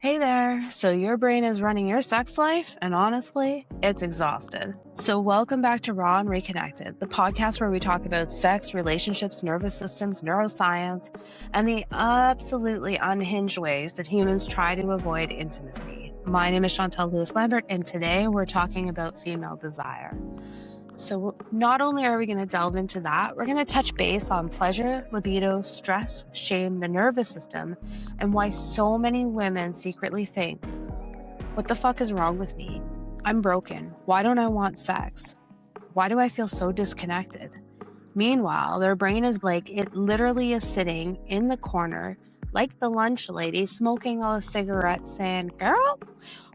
Hey there. So your brain is running your sex life, and honestly, it's exhausted. So welcome back to Raw and Reconnected, the podcast where we talk about sex, relationships, nervous systems, neuroscience, and the absolutely unhinged ways that humans try to avoid intimacy. My name is Chantel Lewis-Lambert, and today we're talking about female desire. So not only are we going to delve into that, we're going to touch base on pleasure, libido, stress, shame, the nervous system, and why so many women secretly think, what the fuck is wrong with me? I'm broken. Why don't I want sex? Why do I feel so disconnected? Meanwhile, their brain is like, it literally is sitting in the corner, like the lunch lady, smoking a cigarette saying, girl,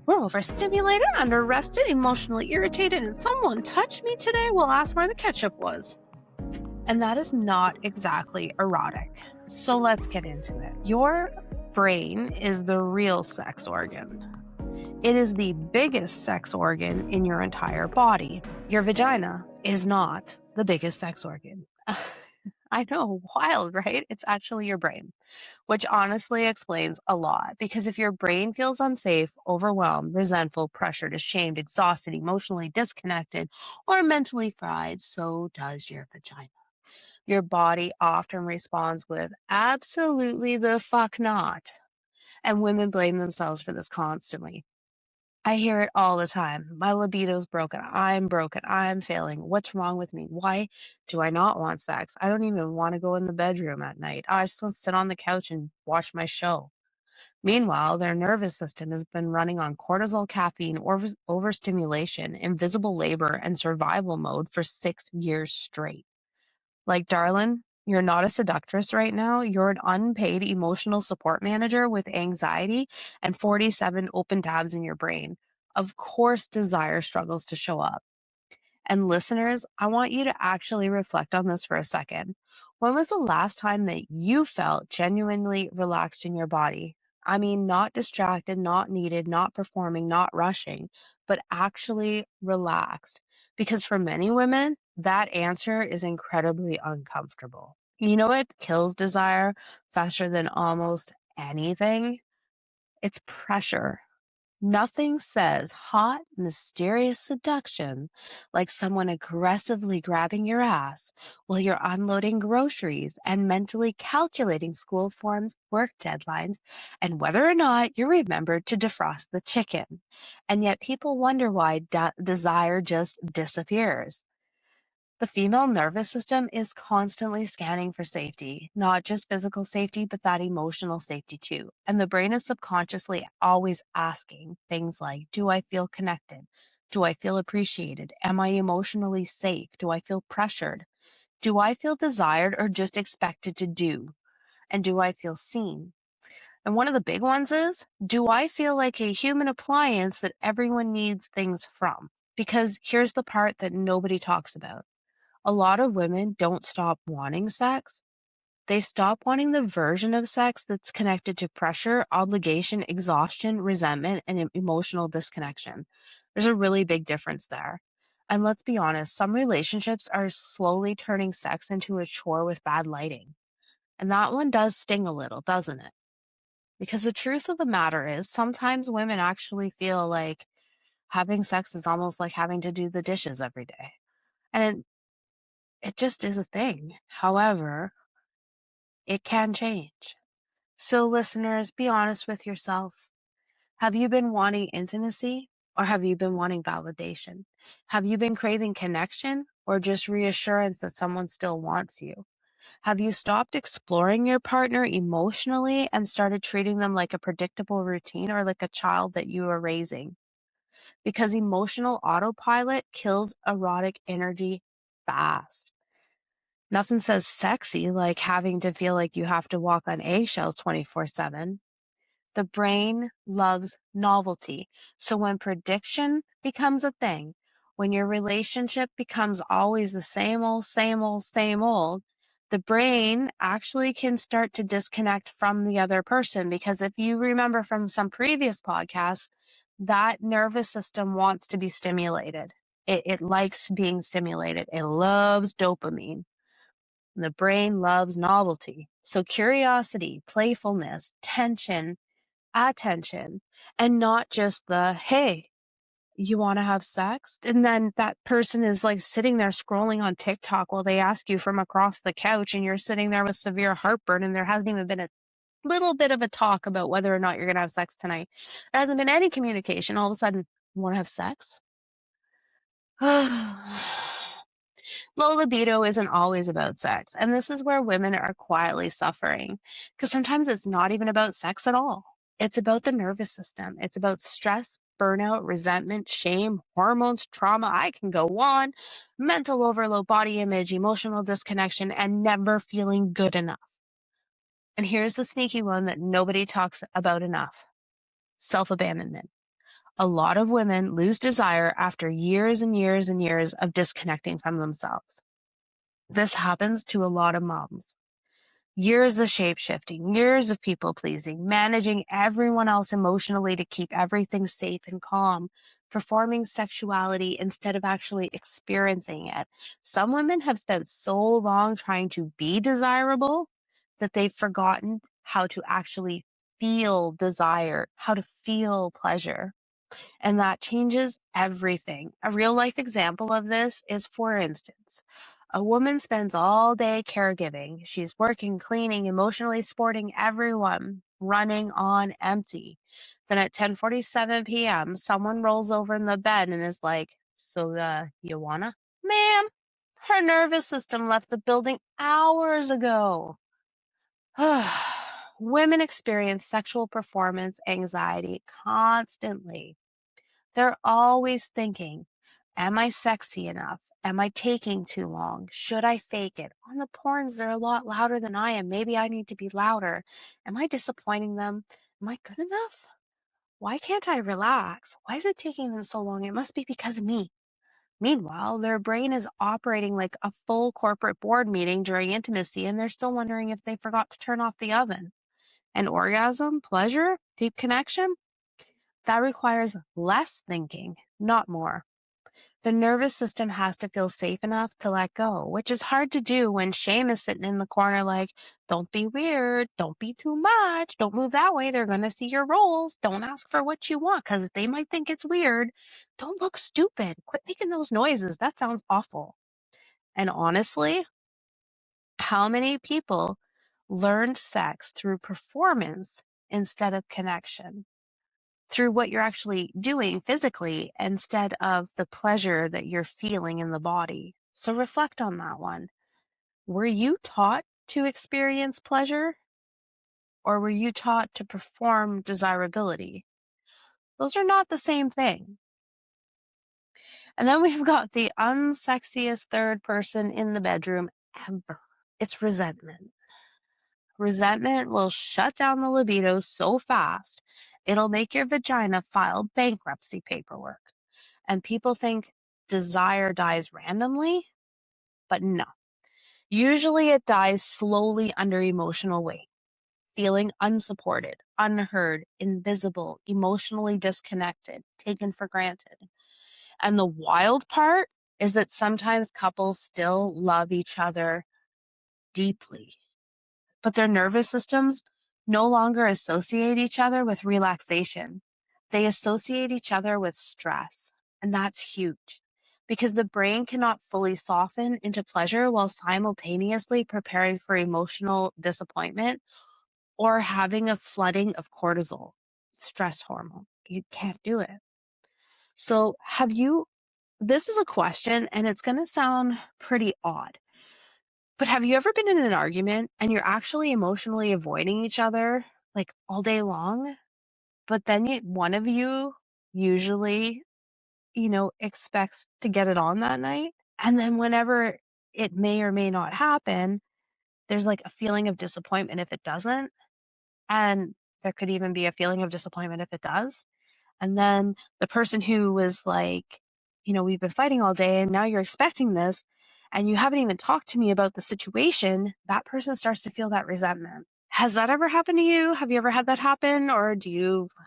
we're overstimulated, underrested, emotionally irritated, and someone touched me today. We'll ask where the ketchup was. And that is not exactly erotic. So let's get into it. Your brain is the real sex organ. It is the biggest sex organ in your entire body. Your vagina is not the biggest sex organ. I know, wild, right? It's actually your brain, which honestly explains a lot. Because if your brain feels unsafe, overwhelmed, resentful, pressured, ashamed, exhausted, emotionally disconnected, or mentally fried, so does your vagina. Your body often responds with absolutely the fuck not. And women blame themselves for this constantly. I hear it all the time. My libido's broken. I'm failing. What's wrong with me? Why do I not want sex? I don't even want to go in the bedroom at night. I just want to sit on the couch and watch my show. Meanwhile, their nervous system has been running on cortisol, caffeine, overstimulation, invisible labor, and survival mode for 6 years straight. Like, darling, you're not a seductress right now. You're an unpaid emotional support manager with anxiety and 47 open tabs in your brain. Of course, desire struggles to show up. And listeners, I want you to actually reflect on this for a second. When was the last time that you felt genuinely relaxed in your body? I mean, not distracted, not needed, not performing, not rushing, but actually relaxed. Because for many women, that answer is incredibly uncomfortable. You know what kills desire faster than almost anything? It's pressure. Nothing says hot, mysterious seduction like someone aggressively grabbing your ass while you're unloading groceries and mentally calculating school forms, work deadlines, and whether or not you remembered to defrost the chicken. And yet people wonder why desire just disappears. The female nervous system is constantly scanning for safety, not just physical safety, but that emotional safety too. And the brain is subconsciously always asking things like, do I feel connected? Do I feel appreciated? Am I emotionally safe? Do I feel pressured? Do I feel desired or just expected to do? And do I feel seen? And one of the big ones is, do I feel like a human appliance that everyone needs things from? Because here's the part that nobody talks about. A lot of women don't stop wanting sex. They stop wanting the version of sex that's connected to pressure, obligation, exhaustion, resentment, and emotional disconnection. There's a really big difference there. And let's be honest, some relationships are slowly turning sex into a chore with bad lighting. And that one does sting a little, doesn't it? Because the truth of the matter is sometimes women actually feel like having sex is almost like having to do the dishes every day. And it just is a thing. However, it can change. So listeners, be honest with yourself. Have you been wanting intimacy or have you been wanting validation? Have you been craving connection or just reassurance that someone still wants you? Have you stopped exploring your partner emotionally and started treating them like a predictable routine or like a child that you are raising? Because emotional autopilot kills erotic energy fast. Nothing says sexy like having to feel like you have to walk on eggshells 24/7. The brain loves novelty. So when prediction becomes a thing, when your relationship becomes always the same old, same old, same old, the brain actually can start to disconnect from the other person. Because if you remember from some previous podcasts, that nervous system wants to be stimulated. It likes being stimulated. It loves dopamine. The brain loves novelty. So curiosity, playfulness, tension, attention, and not just the, hey, you want to have sex? And then that person is like sitting there scrolling on TikTok while they ask you from across the couch, and you're sitting there with severe heartburn, and there hasn't even been a little bit of a talk about whether or not you're going to have sex tonight. There hasn't been any communication. All of a sudden, you want to have sex? Low libido isn't always about sex, and this is where women are quietly suffering, because sometimes it's not even about sex at all. It's about the nervous system. It's about stress, burnout, resentment, shame, hormones, trauma. I can go on. Mental overload, body image, emotional disconnection, and never feeling good enough. And here's the sneaky one that nobody talks about enough: self-abandonment. A lot of women lose desire after years and years and years of disconnecting from themselves. This happens to a lot of moms. Years of shape-shifting, years of people-pleasing, managing everyone else emotionally to keep everything safe and calm, performing sexuality instead of actually experiencing it. Some women have spent so long trying to be desirable that they've forgotten how to actually feel desire, how to feel pleasure. And that changes everything. A real life example of this is, for instance, a woman spends all day caregiving. She's working, cleaning, emotionally supporting everyone, running on empty. Then at 10:47 p.m., someone rolls over in the bed and is like, "So, you wanna?" Ma'am, her nervous system left the building hours ago. Women experience sexual performance anxiety constantly. They're always thinking, am I sexy enough? Am I taking too long? Should I fake it? On the porns, they're a lot louder than I am. Maybe I need to be louder. Am I disappointing them? Am I good enough? Why can't I relax? Why is it taking them so long? It must be because of me. Meanwhile, their brain is operating like a full corporate board meeting during intimacy, and they're still wondering if they forgot to turn off the oven. And orgasm, pleasure, deep connection, that requires less thinking, not more. The nervous system has to feel safe enough to let go, which is hard to do when shame is sitting in the corner like, don't be weird, don't be too much, don't move that way, they're going to see your rolls, don't ask for what you want because they might think it's weird, don't look stupid, quit making those noises, that sounds awful. And honestly, how many people learned sex through performance instead of connection? Through what you're actually doing physically instead of the pleasure that you're feeling in the body. So reflect on that one. Were you taught to experience pleasure, or were you taught to perform desirability? Those are not the same thing. And then we've got the unsexiest third person in the bedroom ever. It's resentment. Resentment will shut down the libido so fast, it'll make your vagina file bankruptcy paperwork. And people think desire dies randomly, but no. Usually it dies slowly under emotional weight, feeling unsupported, unheard, invisible, emotionally disconnected, taken for granted. And the wild part is that sometimes couples still love each other deeply, but their nervous systems no longer associate each other with relaxation. They associate each other with stress. And that's huge because the brain cannot fully soften into pleasure while simultaneously preparing for emotional disappointment or having a flooding of cortisol, stress hormone. You can't do it. So this is a question and it's going to sound pretty odd, but have you ever been in an argument and you're actually emotionally avoiding each other like all day long? But then one of you usually, expects to get it on that night. And then whenever it may or may not happen, there's like a feeling of disappointment if it doesn't. And there could even be a feeling of disappointment if it does. And then the person who was like, we've been fighting all day and now you're expecting this and you haven't even talked to me about the situation, that person starts to feel that resentment. Has that ever happened to you? Have you ever had that happen? Or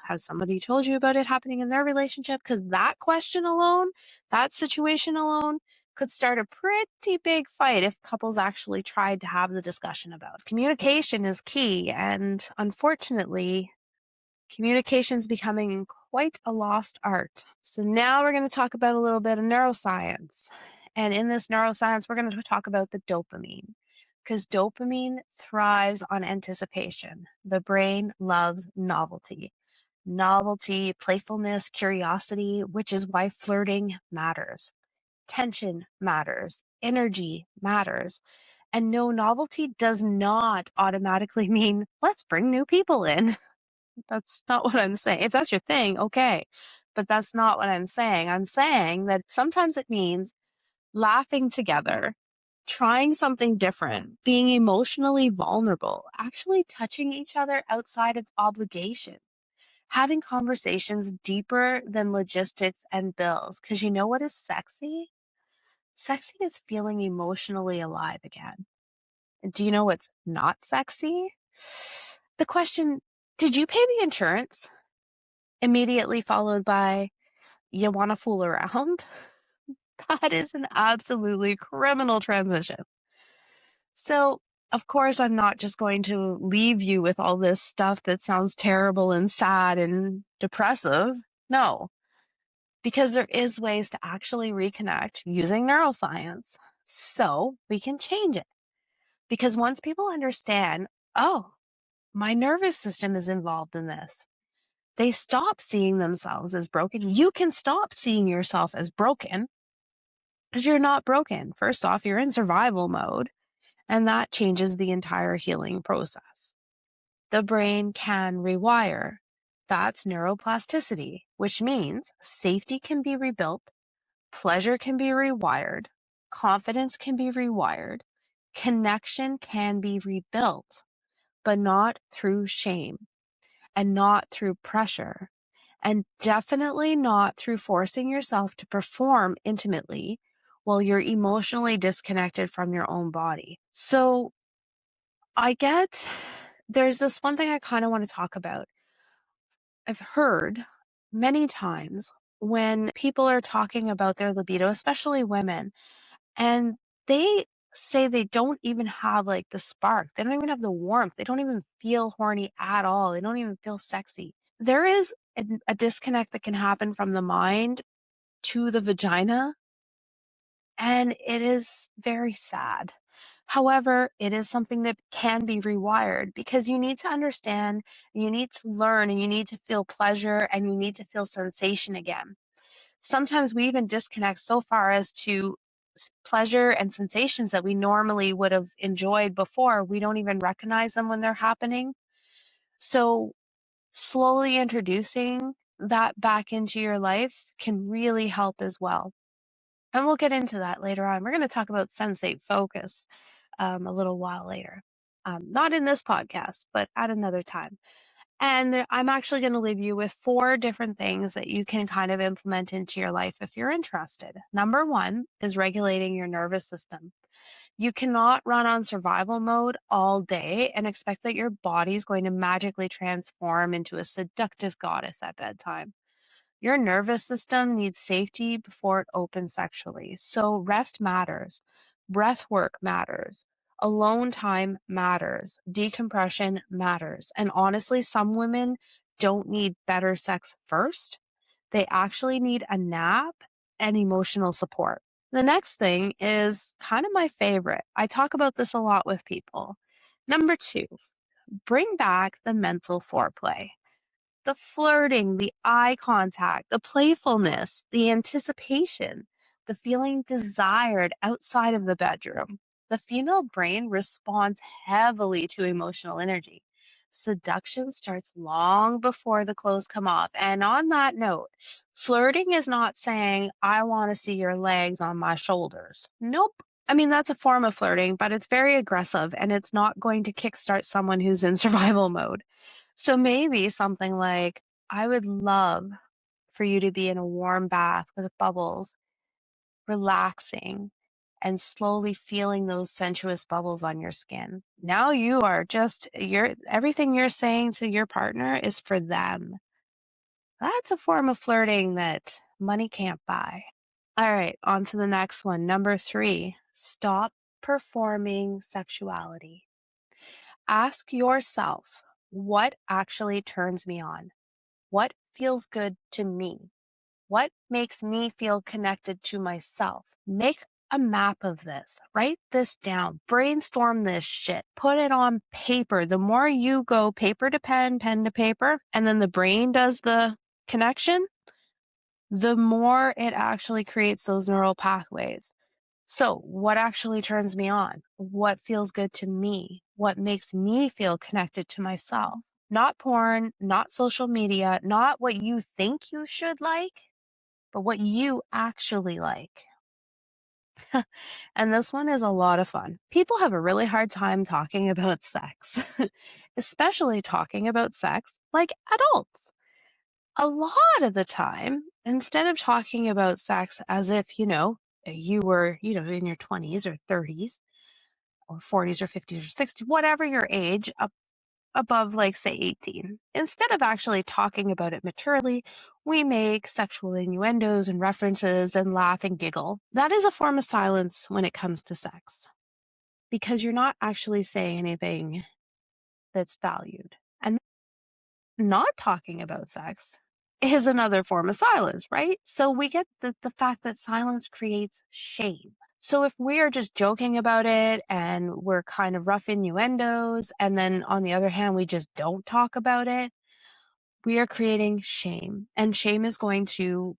has somebody told you about it happening in their relationship? Because that question alone, that situation alone, could start a pretty big fight if couples actually tried to have the discussion about it. Communication is key. And unfortunately, Communication's becoming quite a lost art. So now we're going to talk about a little bit of neuroscience. And in this neuroscience, we're going to talk about the dopamine, because dopamine thrives on anticipation. The brain loves novelty. Novelty, playfulness, curiosity, which is why flirting matters. Tension matters. Energy matters. And no, novelty does not automatically mean let's bring new people in. That's not what I'm saying. If that's your thing, okay. But that's not what I'm saying. I'm saying that sometimes it means laughing together, trying something different, being emotionally vulnerable, actually touching each other outside of obligation, having conversations deeper than logistics and bills. Because you know what is sexy? Sexy is feeling emotionally alive again. Do you know what's not sexy? The question, did you pay the insurance? Immediately followed by, you want to fool around? That is an absolutely criminal transition. So, of course, I'm not just going to leave you with all this stuff that sounds terrible and sad and depressive. No, because there is ways to actually reconnect using neuroscience so we can change it. Because once people understand, oh, my nervous system is involved in this, they stop seeing themselves as broken. You can stop seeing yourself as broken because you're not broken. First off, you're in survival mode, and that changes the entire healing process. The brain can rewire. That's neuroplasticity, which means safety can be rebuilt, pleasure can be rewired, confidence can be rewired, connection can be rebuilt, but not through shame and not through pressure, and definitely not through forcing yourself to perform intimately while you're emotionally disconnected from your own body. So there's this one thing I kind of want to talk about. I've heard many times when people are talking about their libido, especially women, and they say they don't even have like the spark. They don't even have the warmth. They don't even feel horny at all. They don't even feel sexy. There is a disconnect that can happen from the mind to the vagina, and it is very sad. However, it is something that can be rewired because you need to understand, you need to learn, and you need to feel pleasure, and you need to feel sensation again. Sometimes we even disconnect so far as to pleasure and sensations that we normally would have enjoyed before. We don't even recognize them when they're happening. So slowly introducing that back into your life can really help as well. And we'll get into that later on. We're going to talk about sensate focus a little while later. Not in this podcast, but at another time. And I'm actually going to leave you with 4 different things that you can kind of implement into your life if you're interested. Number 1 is regulating your nervous system. You cannot run on survival mode all day and expect that your body is going to magically transform into a seductive goddess at bedtime. Your nervous system needs safety before it opens sexually. So rest matters. Breath work matters. Alone time matters. Decompression matters. And honestly, some women don't need better sex first. They actually need a nap and emotional support. The next thing is kind of my favorite. I talk about this a lot with people. Number 2, bring back the mental foreplay. The flirting, the eye contact, the playfulness, the anticipation, the feeling desired outside of the bedroom. The female brain responds heavily to emotional energy. Seduction starts long before the clothes come off. And on that note, flirting is not saying, I want to see your legs on my shoulders. Nope. I mean, that's a form of flirting, but it's very aggressive and it's not going to kickstart someone who's in survival mode. So maybe something like, I would love for you to be in a warm bath with bubbles, relaxing, and slowly feeling those sensuous bubbles on your skin. Now you are everything you're saying to your partner is for them. That's a form of flirting that money can't buy. All right, on to the next one. Number 3, stop performing sexuality. Ask yourself, what actually turns me on? What feels good to me? What makes me feel connected to myself? Make a map of this. Write this down. Brainstorm this shit. Put it on paper. The more you go paper to pen, pen to paper, and then the brain does the connection, the more it actually creates those neural pathways. So what actually turns me on? What feels good to me? What makes me feel connected to myself? Not porn, not social media, not what you think you should like, but what you actually like. And this one is a lot of fun. People have a really hard time talking about sex, especially talking about sex like adults. A lot of the time, instead of talking about sex as if, you were, in your 20s or 30s or 40s or 50s or 60s, whatever your age, above, like, say, 18. Instead of actually talking about it maturely, we make sexual innuendos and references and laugh and giggle. That is a form of silence when it comes to sex, because you're not actually saying anything that's valued. And not talking about sex is another form of silence, right? So we get the fact that silence creates shame. So if we are just joking about it and we're kind of rough innuendos, and then on the other hand, we just don't talk about it, we are creating shame. And shame is going to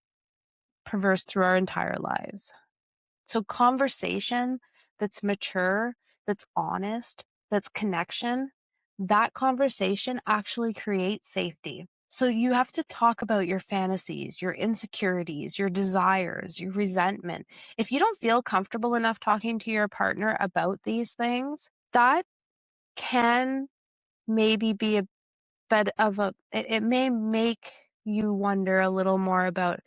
traverse through our entire lives. So conversation that's mature, that's honest, that's connection, that conversation actually creates safety. So you have to talk about your fantasies, your insecurities, your desires, your resentment. If you don't feel comfortable enough talking to your partner about these things, that can maybe be a bit of it may make you wonder a little more about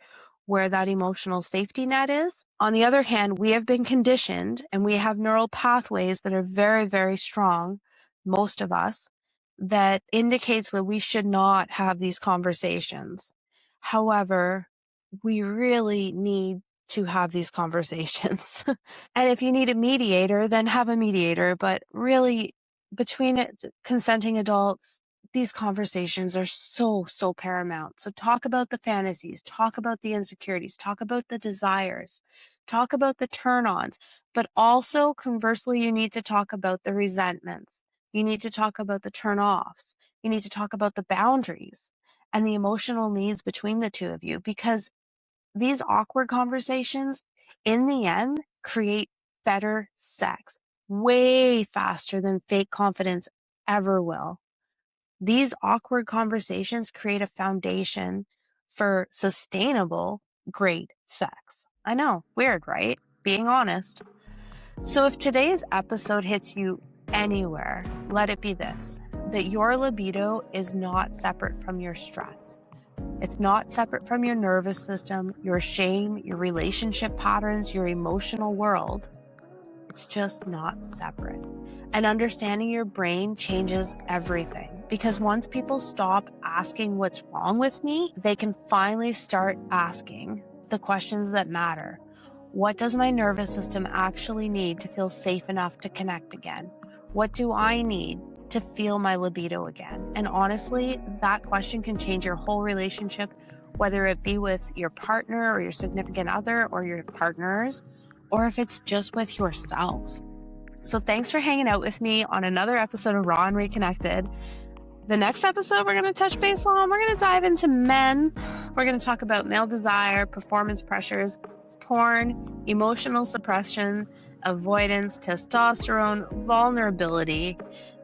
where that emotional safety net is. On the other hand, we have been conditioned and we have neural pathways that are very, very strong, most of us, that indicates that we should not have these conversations. However, we really need to have these conversations. And if you need a mediator, then have a mediator. But really, between consenting adults, these conversations are so, so paramount. So talk about the fantasies, talk about the insecurities, talk about the desires, talk about the turn-ons, but also conversely, you need to talk about the resentments. You need to talk about the turn-offs. You need to talk about the boundaries and the emotional needs between the two of you, because these awkward conversations, in the end, create better sex way faster than fake confidence ever will. These awkward conversations create a foundation for sustainable, great sex. I know, weird, right? Being honest. So if today's episode hits you anywhere, let it be this: that your libido is not separate from your stress. It's not separate from your nervous system, your shame, your relationship patterns, your emotional world. It's just not separate. And understanding your brain changes everything, because once people stop asking what's wrong with me, they can finally start asking the questions that matter. What does my nervous system actually need to feel safe enough to connect again? What do I need to feel my libido again? And honestly, that question can change your whole relationship, whether it be with your partner or your significant other or your partners, or if it's just with yourself. So thanks for hanging out with me on another episode of Raw and Reconnected. The next episode we're going to touch base on, we're going to dive into men. We're going to talk about male desire, performance pressures, porn, emotional suppression, avoidance, testosterone, vulnerability,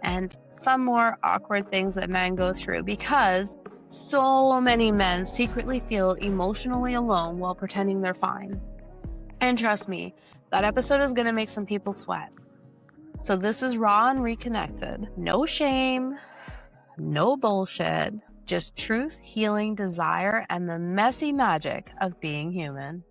and some more awkward things that men go through, because so many men secretly feel emotionally alone while pretending they're fine. And trust me, that episode is going to make some people sweat. So this is Raw and Reconnected. No shame, no bullshit, just truth, healing, desire, and the messy magic of being human.